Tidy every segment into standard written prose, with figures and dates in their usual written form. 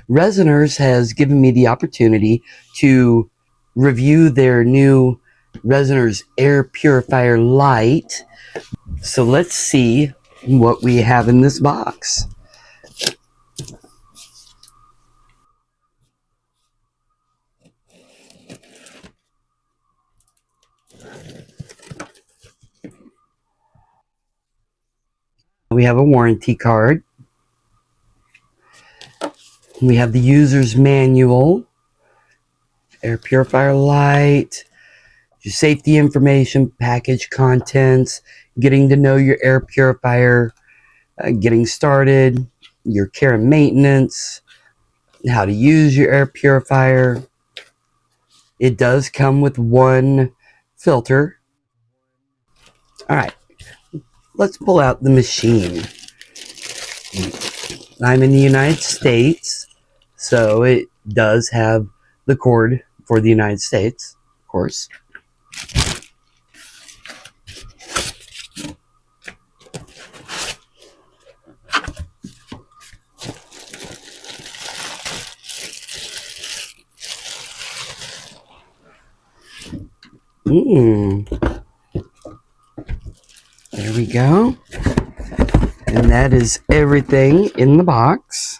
Resiners has given me the opportunity to review their new Resiners Air Purifier Lite. So let's see what we have in this box. We have a warranty card. We have the user's manual, Air Purifier Lite, your safety information, package contents, getting to know your air purifier, getting started, your care and maintenance, how to use your air purifier. It does come with one filter. All right, let's pull out the machine. I'm in the United States, so it does have the cord for the United States, of course. There we go. And that is everything in the box.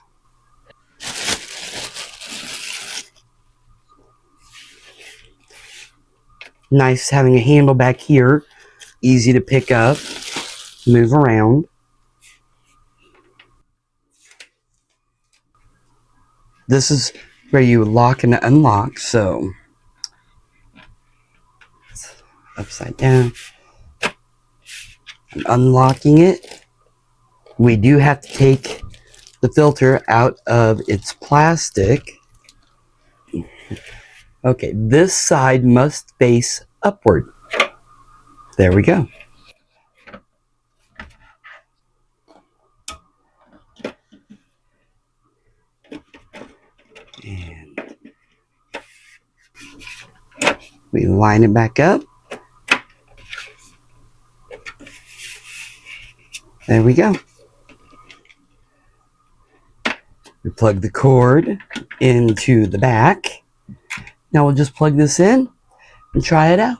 Nice having a handle back here. Easy to pick up, move around. This is where you lock and unlock, so it's upside down. I'm unlocking it. We do have to take the filter out of its plastic. Okay, this side must face upward. There we go. And we line it back up. There we go. We plug the cord into the back. Now we'll just plug this in and try it out.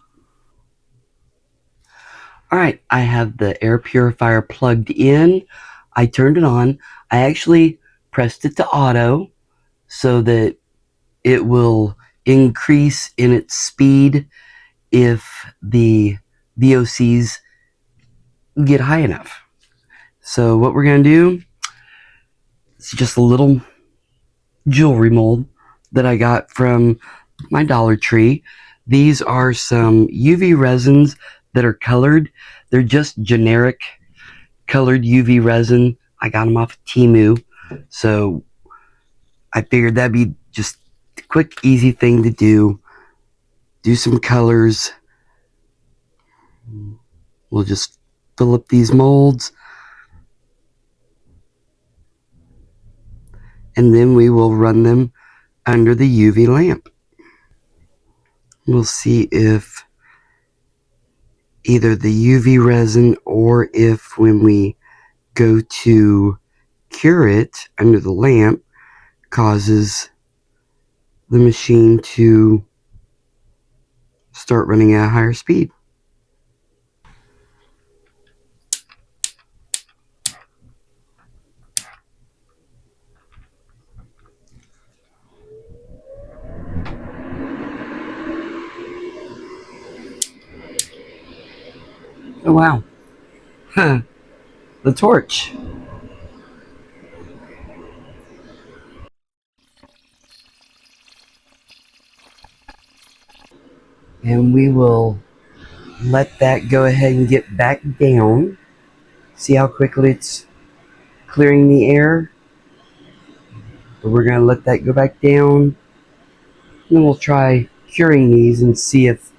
Alright, I have the air purifier plugged in. I turned it on. I actually pressed it to auto so that it will increase in its speed if the VOCs get high enough. So what we're going to do, it's just a little jewelry mold that I got from my Dollar Tree. These are some UV resins that are colored. They're just generic colored UV resin. I got them off of Temu. So I figured that'd be just a quick, easy thing to do. Do some colors. We'll just fill up these molds. And then we will run them under the UV lamp. We'll see if either the UV resin or if when we go to cure it under the lamp causes the machine to start running at a higher speed. Oh wow. Huh. The torch. And we will let that go ahead and get back down. See how quickly it's clearing the air? But we're going to let that go back down. And then we'll try curing these and see if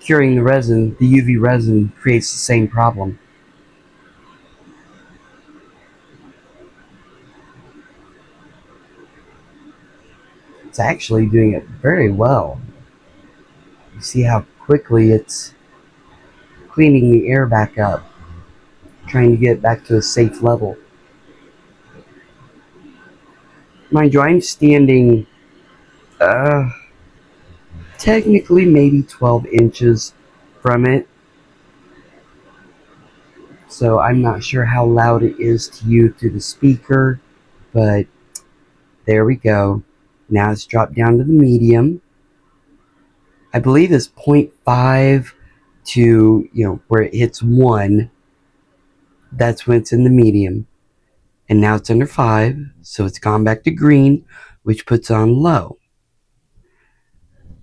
curing the resin, the UV resin, creates the same problem. It's actually doing it very well. You see how quickly it's cleaning the air back up, trying to get it back to a safe level. Mind you, I'm standing technically maybe 12 inches from it, so I'm not sure how loud it is to you through the speaker, but there we go. Now it's dropped down to the medium. I believe it's 0.5 to, where it hits 1. That's when it's in the medium. And now it's under 5, so it's gone back to green, which puts on low.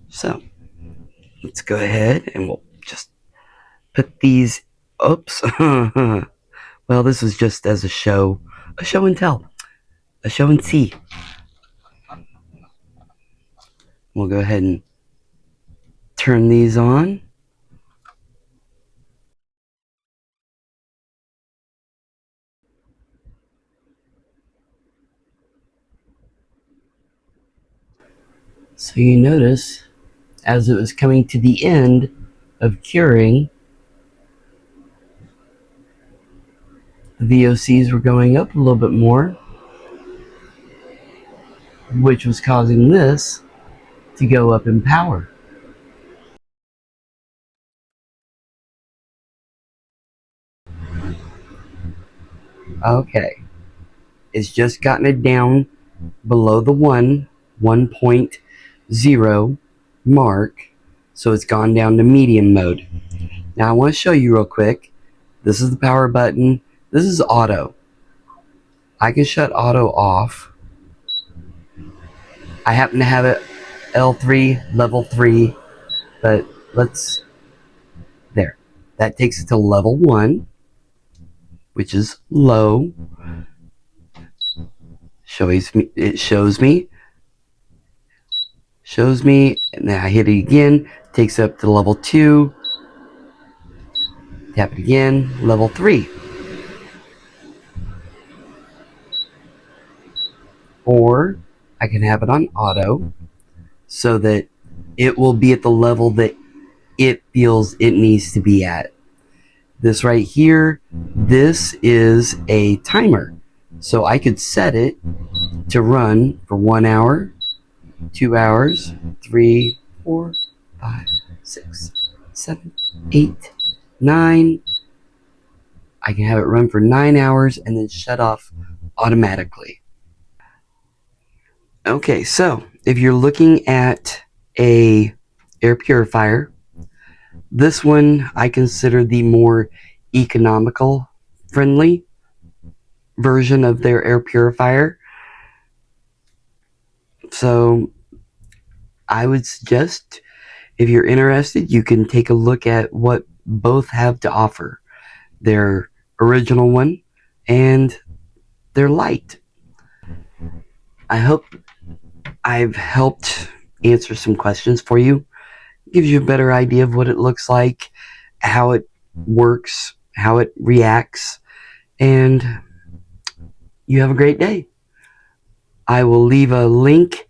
So let's go ahead and we'll just put these. Oops. Well, this was just as a show and tell, a show and see. We'll go ahead and turn these on. So you notice, as it was coming to the end of curing, the VOCs were going up a little bit more, which was causing this to go up in power. Okay, it's just gotten it down below the 1.0 mark, so it's gone down to medium mode. Now I want to show you real quick. This is the power button. This is auto. I can shut auto off. I happen to have it L3, level 3, but there. That takes it to level 1, which is low. It shows me, and then I hit it again, takes it up to level 2, tap it again, level 3. Or I can have it on auto so that it will be at the level that it feels it needs to be at. This right here, this is a timer. So I could set it to run for 1 hour, 2 hours, 3, 4, 5, 6, 7, 8, 9. I can have it run for 9 hours and then shut off automatically. Okay, so if you're looking at a air purifier, this one I consider the more economical friendly version of their air purifier. So I would suggest, if you're interested, you can take a look at what both have to offer. Their original one and their Lite. I hope I've helped answer some questions for you. Gives you a better idea of what it looks like, how it works, how it reacts, and you have a great day. I will leave a link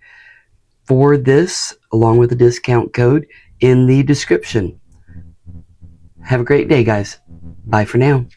for this along with a discount code in the description. Have a great day, guys. Bye for now.